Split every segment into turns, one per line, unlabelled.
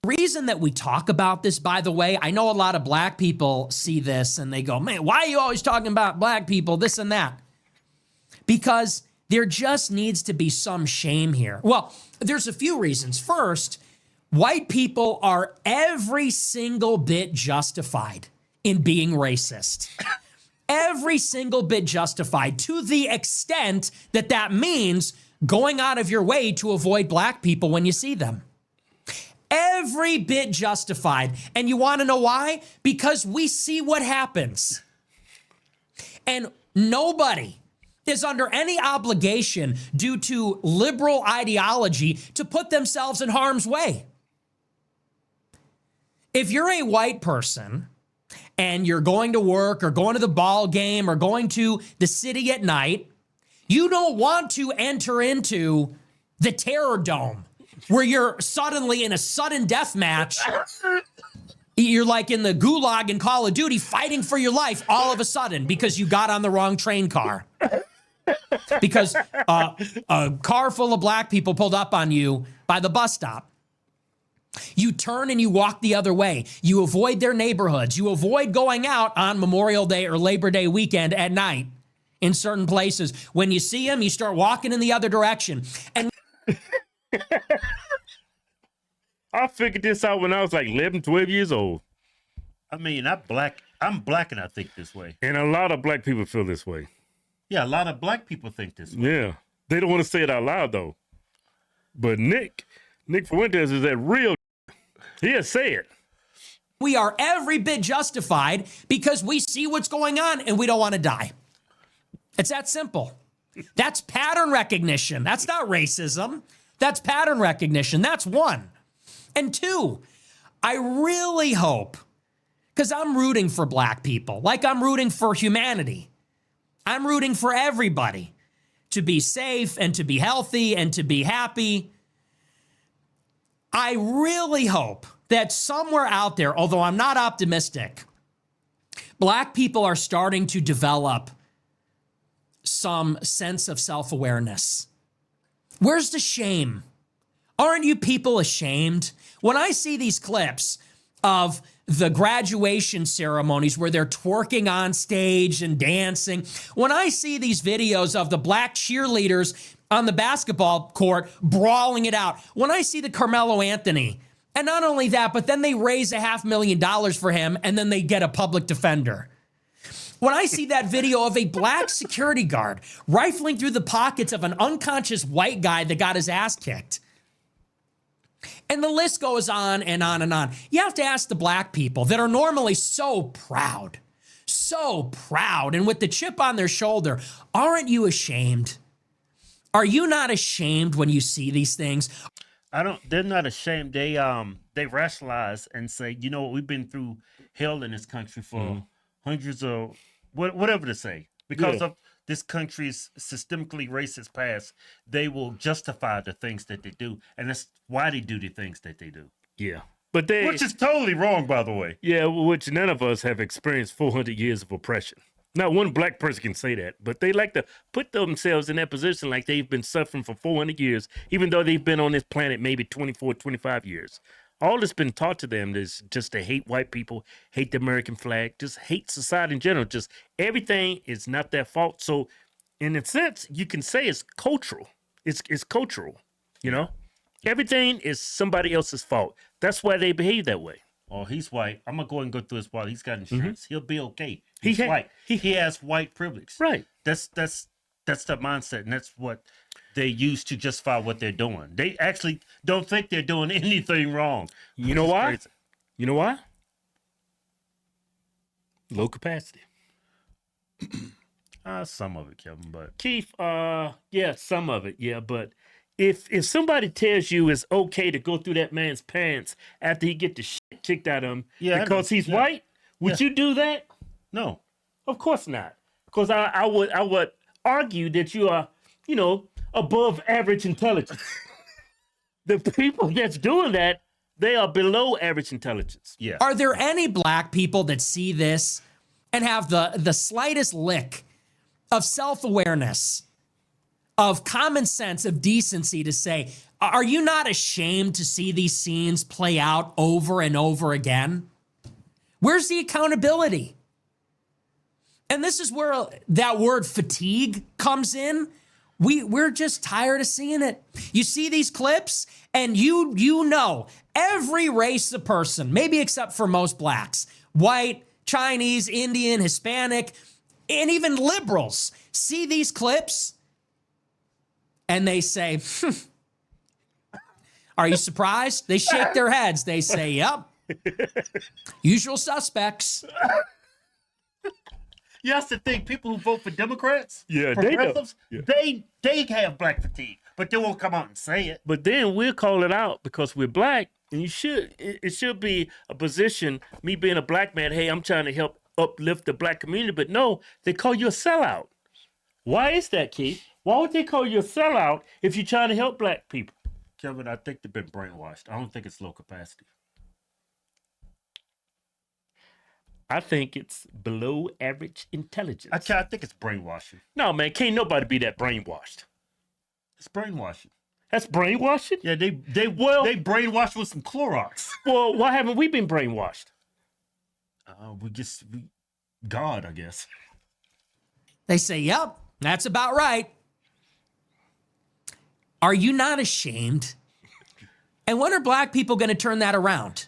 reason that we talk about this, by the way, I know a lot of black people see this and they go, man, why are you always talking about black people, this and that? Because there just needs to be some shame here. Well, there's a few reasons. First, white people are every single bit justified in being racist. Every single bit justified, to the extent that that means going out of your way to avoid black people when you see them. Every bit justified. And you want to know why? Because we see what happens. And nobody is under any obligation due to liberal ideology to put themselves in harm's way. If you're a white person and you're going to work or going to the ball game or going to the city at night, you don't want to enter into the Terror Dome where you're suddenly in a sudden death match. You're like in the gulag in Call of Duty fighting for your life all of a sudden because you got on the wrong train car. Because a car full of black people pulled up on you by the bus stop. You turn and you walk the other way. You avoid their neighborhoods. You avoid going out on Memorial Day or Labor Day weekend at night in certain places. When you see them, you start walking in the other direction. And
I figured this out when I was like 11, 12 years old.
I mean, I'm black and I think this way.
And a lot of black people feel this way.
Yeah, a lot of black people think this way.
Yeah. They don't want to say it out loud, though. But Nick Fuentes is that real. He'll say it.
we are every bit justified because we see what's going on and we don't want to die. It's that simple. That's pattern recognition. That's not racism. That's pattern recognition. That's one. And two, I really hope, because I'm rooting for black people, like I'm rooting for humanity. I'm rooting for everybody to be safe and to be healthy and to be happy. I really hope that somewhere out there, although I'm not optimistic, black people are starting to develop some sense of self-awareness. Where's the shame? Aren't you people ashamed? When I see these clips of the graduation ceremonies where they're twerking on stage and dancing, when I see these videos of the black cheerleaders on the basketball court brawling it out, when I see the Carmelo Anthony, and not only that, but then they raise $500,000 for him and then they get a public defender. When I see that video of a black security guard rifling through the pockets of an unconscious white guy that got his ass kicked, and the list goes on and on and on. You have to ask the black people that are normally so proud, and with the chip on their shoulder, aren't you ashamed? Are you not ashamed when you see these things?
They're not ashamed. They rationalize and say, you know what, we've been through hell in this country for hundreds of whatever to say. Because of this country's systemically racist past, they will justify the things that they do. And that's why they do the things that they do.
Yeah. But
which is totally wrong, by the way.
Yeah, which none of us have experienced 400 years of oppression. Not one black person can say that, but they like to put themselves in that position like they've been suffering for 400 years, even though they've been on this planet maybe 24, 25 years. All that's been taught to them is just to hate white people, hate the American flag, just hate society in general. Just everything is not their fault. So in a sense, you can say it's cultural. It's cultural, you know? Everything is somebody else's fault. That's why they behave that way.
Oh, he's white. I'm going to go and go through his wallet. He's got insurance. He'll be okay. He's white. He has white privilege.
Right.
That's the mindset, and that's what they use to justify what they're doing. They actually don't think they're doing anything wrong.
You know why? Crazy. You know why? Low capacity.
Some of it, Kevin, but
Keith, yeah, some of it, yeah, but if somebody tells you it's okay to go through that man's pants after he get the shit kicked out of him because he's white, would you do that?
No,
of course not. Because I would argue that you are, above average intelligence. The people that's doing that, they are below average intelligence.
Yeah.
Are there any black people that see this and have the slightest lick of self-awareness, of common sense, of decency to say, Are you not ashamed to see these scenes play out over and over again? Where's the accountability? And this is where that word fatigue comes in. We're just tired of seeing it. You see these clips, and you know every race of person, maybe except for most blacks, white, Chinese, Indian, Hispanic, and even liberals see these clips, and they say, are you surprised? They shake their heads. They say, yep. Usual suspects.
You have to think people who vote for Democrats,
Yeah,
progressives,
they
they have black fatigue, but they won't come out and say it.
But then we'll call it out because we're black, and it should be a position, me being a black man, hey, I'm trying to help uplift the black community, but no, they call you a sellout. Why is that, Keith? Why would they call you a sellout if you're trying to help black people?
Kevin, I think they've been brainwashed. I don't think it's low capacity.
I think it's below average intelligence.
I think it's brainwashing.
No, man, can't nobody be that brainwashed.
It's brainwashing.
That's brainwashing?
Yeah, they brainwashed with some Clorox.
Well, why haven't we been brainwashed?
God, I guess.
They say, yep, that's about right. Are you not ashamed? And when are black people going to turn that around?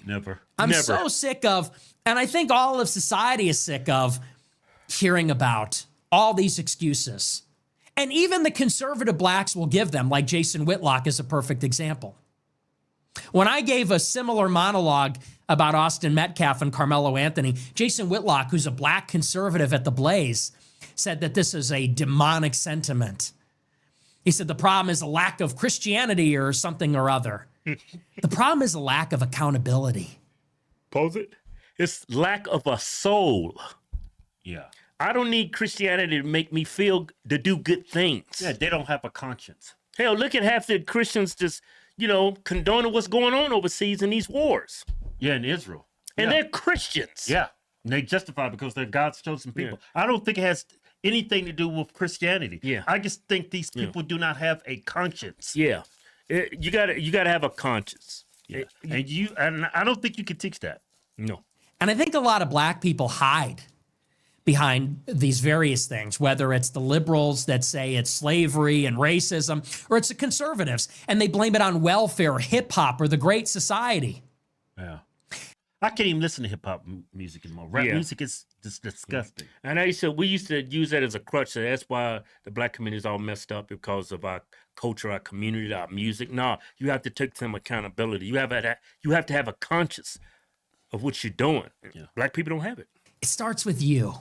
Never.
I'm so sick of, and I think all of society is sick of, hearing about all these excuses. And even the conservative blacks will give them, like Jason Whitlock is a perfect example. When I gave a similar monologue about Austin Metcalf and Carmelo Anthony, Jason Whitlock, who's a black conservative at the Blaze, said that this is a demonic sentiment. He said the problem is a lack of Christianity or something or other. The problem is a lack of accountability.
Pose it. It's lack of a soul.
Yeah.
I don't need Christianity to make me feel to do good things.
Yeah, they don't have a conscience.
Hell, look at half the Christians just, condoning what's going on overseas in these wars.
Yeah, in Israel.
And
yeah.
they're Christians.
Yeah. And they justify it because they're God's chosen people. Yeah. I don't think it has anything to do with Christianity.
Yeah.
I just think these people do not have a conscience.
Yeah. You gotta have a conscience.
Yeah. And I don't think you can teach that.
No.
And I think a lot of black people hide behind these various things, whether it's the liberals that say it's slavery and racism, or it's the conservatives, and they blame it on welfare, hip hop, or the Great Society.
Yeah. I can't even listen to hip hop music anymore. Rap music is just disgusting.
And we used to use that as a crutch. So that's why the black community is all messed up, because of our culture, our community, our music. No, you have to take some accountability. You have to have a conscience of what you're doing. Yeah. Black people don't have it.
It starts with you.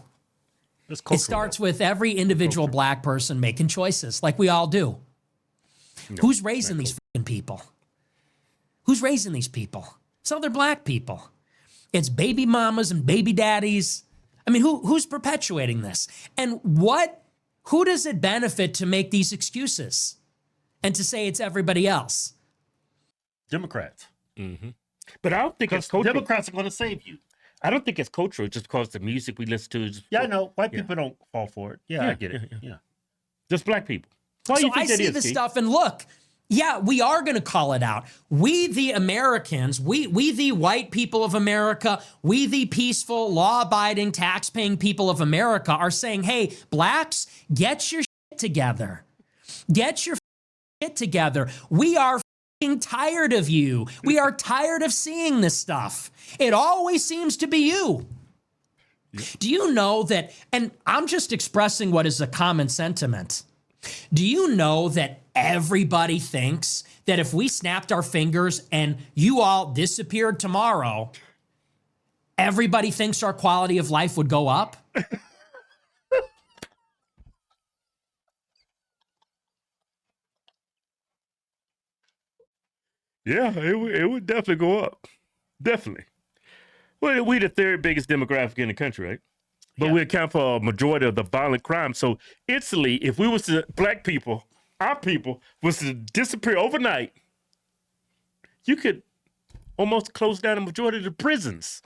It
starts with every individual black person making choices, like we all do. No, who's raising these fucking people? Who's raising these people? It's other black people. It's baby mamas and baby daddies. I mean, who's perpetuating this? And who does it benefit to make these excuses and to say it's everybody else?
Democrats.
Mm-hmm. But I don't think it's cultural.
Democrats are going to save you.
I don't think it's cultural just because the music we listen to is...
Yeah, I know. White people don't fall for it. Yeah, I get it. Yeah.
Just black people. Why
so I see this stuff and look, yeah, we are going to call it out. We, the Americans, we the white people of America, we the peaceful, law-abiding, tax-paying people of America are saying, hey, blacks, get your shit together. Get your shit together. We are tired of you. We are tired of seeing this stuff. It always seems to be you. Yeah. Do you know that, and I'm just expressing what is a common sentiment. Do you know that everybody thinks that if we snapped our fingers and you all disappeared tomorrow, everybody thinks our quality of life would go up?
Yeah, it would definitely go up. Definitely. Well, we're the third biggest demographic in the country, right? But we account for a majority of the violent crime. So instantly, if we was to, black people, our people, was to disappear overnight, you could almost close down a majority of the prisons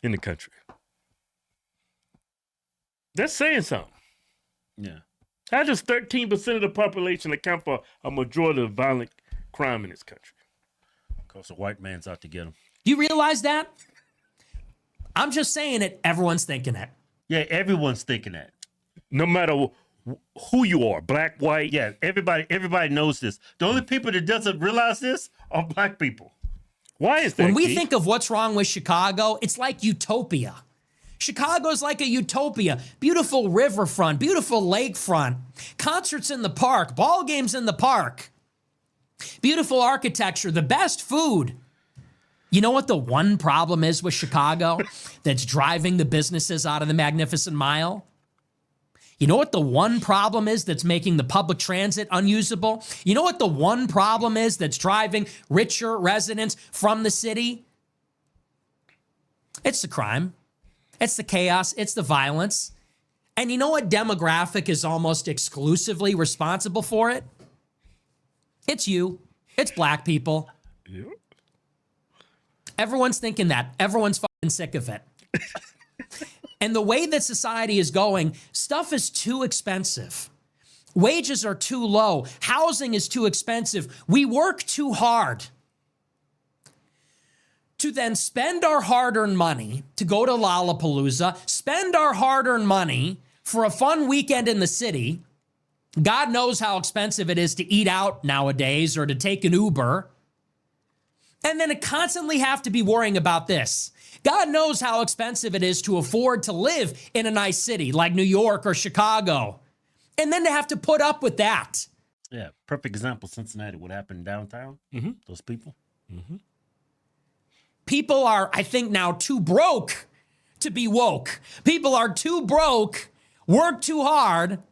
in the country. That's saying something.
Yeah.
How does 13% of the population account for a majority of violent crime in this country?
Because the white man's out to get them.
Do you realize that? I'm just saying it. Everyone's thinking it.
Yeah, everyone's thinking that.
No matter who you are, black, white.
Yeah, everybody knows this. The only people that doesn't realize this are black people.
Why is that?
When we
Keith?
think of what's wrong with Chicago, it's like utopia. Chicago's like a utopia. Beautiful riverfront, beautiful lakefront, concerts in the park, ball games in the park, beautiful architecture, the best food. You know what the one problem is with Chicago that's driving the businesses out of the Magnificent Mile? You know what the one problem is that's making the public transit unusable? You know what the one problem is that's driving richer residents from the city? It's the crime. It's the chaos. It's the violence. And you know what demographic is almost exclusively responsible for it? It's you. It's black people.
Yep.
Everyone's thinking that. Everyone's fucking sick of it. And the way that society is going, stuff is too expensive. Wages are too low. Housing is too expensive. We work too hard to then spend our hard-earned money to go to Lollapalooza, spend our hard-earned money for a fun weekend in the city. God knows how expensive it is to eat out nowadays or to take an Uber. And then to constantly have to be worrying about this. God knows how expensive it is to afford to live in a nice city like New York or Chicago. And then to have to put up with that.
Yeah, perfect example, Cincinnati, what happened downtown, those people.
People are, I think, now too broke to be woke. People are too broke, work too hard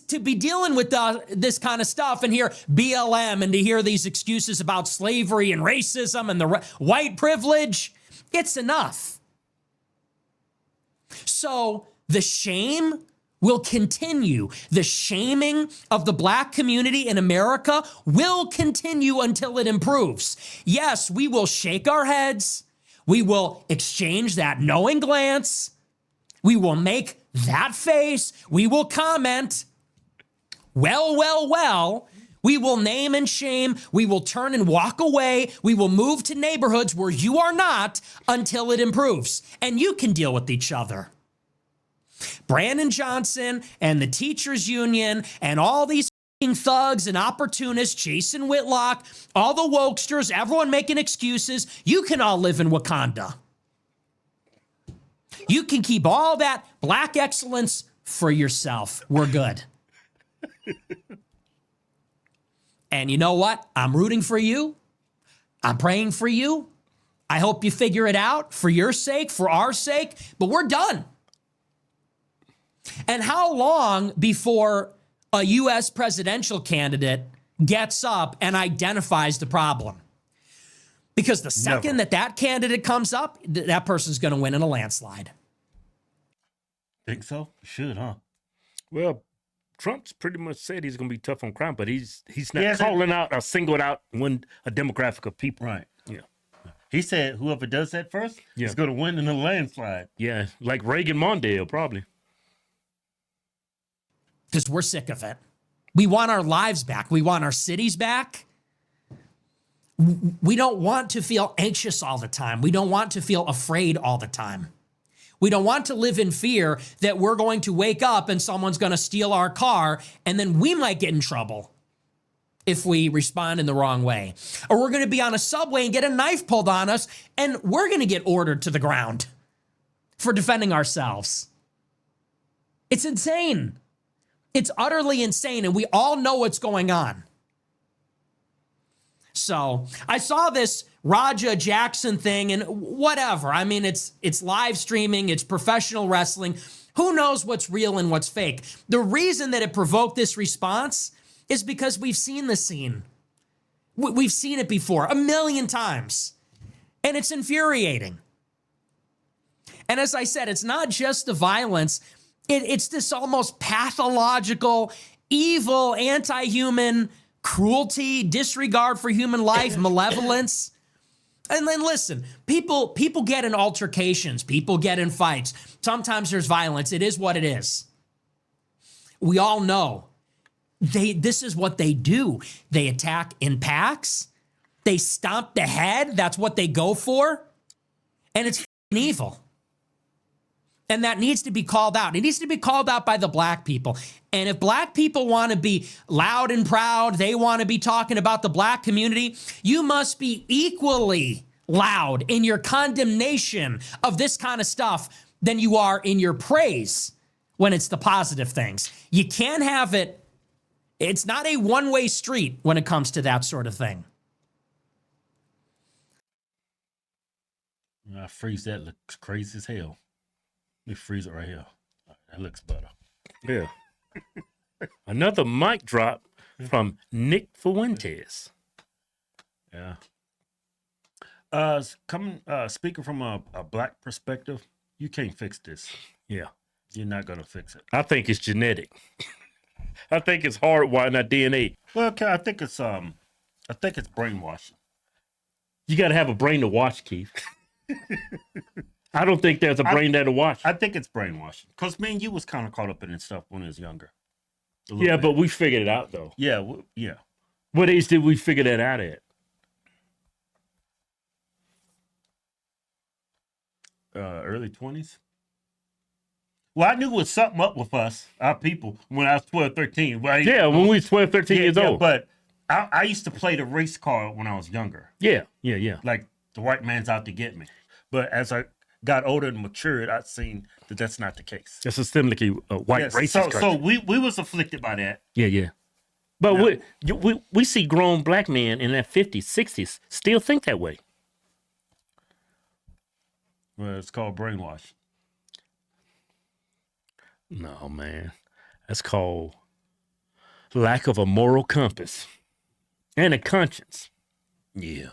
to be dealing with this kind of stuff and hear BLM and to hear these excuses about slavery and racism and the white privilege. It's enough. So the shame will continue. The shaming of the black community in America will continue until it improves. Yes, we will shake our heads. We will exchange that knowing glance. We will make that face. We will comment. Well. We will name and shame. We will turn and walk away. We will move to neighborhoods where you are not until it improves. And you can deal with each other. Brandon Johnson and the teachers union and all these thugs and opportunists, Jason Whitlock, all the wokesters, everyone making excuses. You can all live in Wakanda. You can keep all that black excellence for yourself. We're good. And you know what? I'm rooting for you. I'm praying for you. I hope you figure it out for your sake, for our sake, but we're done. And how long before a U.S. presidential candidate gets up and identifies the problem? Because the second that candidate comes up, that person's going to win in a landslide.
Think so? Should, huh?
Well, Trump's pretty much said he's going to be tough on crime, but he's not calling out or singled out a demographic of people.
Right.
Yeah.
He said whoever does that first is going to win in a landslide.
Yeah, like Reagan Mondale, probably.
Because we're sick of it. We want our lives back. We want our cities back. We don't want to feel anxious all the time. We don't want to feel afraid all the time. We don't want to live in fear that we're going to wake up and someone's going to steal our car and then we might get in trouble if we respond in the wrong way. Or we're going to be on a subway and get a knife pulled on us and we're going to get ordered to the ground for defending ourselves. It's insane. It's utterly insane, and we all know what's going on. So I saw this Raja Jackson thing and whatever. I mean, it's live streaming. It's professional wrestling. Who knows what's real and what's fake? The reason that it provoked this response is because we've seen the scene. We've seen it before 1 million times, and it's infuriating. And as I said, it's not just the violence. It's this almost pathological, evil, anti-human cruelty, disregard for human life, malevolence. And then listen, people get in altercations. People get in fights. Sometimes there's violence. It is what it is. We all know this is what they do. They attack in packs. They stomp the head. That's what they go for. And it's evil. And that needs to be called out. It needs to be called out by the black people. And if black people want to be loud and proud, they want to be talking about the black community, you must be equally loud in your condemnation of this kind of stuff than you are in your praise when it's the positive things. You can't have it. It's not a one-way street when it comes to that sort of thing.
I freeze that. Looks crazy as hell. Let me freeze it right here. That looks better.
Yeah. Another mic drop from Nick Fuentes.
Yeah. Speaking from a black perspective, you can't fix this.
Yeah.
You're not gonna fix it.
I think it's genetic. I think it's hardwired in our DNA.
Well, okay, I think it's brainwashing.
You got to have a brain to watch, Keith. I don't think there's a brain there to watch.
I think it's brainwashing. Because me and you was kind of caught up in it stuff when I was younger.
Yeah, but we figured it out, though.
Yeah, yeah.
What age did we figure that out at?
Early 20s. Well, I knew it was something up with us, our people, when I was 12, 13. Well,
Yeah, when we was 12, 13 years old.
But I used to play the race card when I was younger.
Yeah.
Like the white man's out to get me. But as I got older and matured, I'd seen that that's not the case.
That's systemically white racist.
So we was afflicted by that.
Yeah. But we see grown black men in their 50s, 60s still think that way.
Well, it's called brainwash.
No, man. That's called lack of a moral compass and a conscience. Yeah.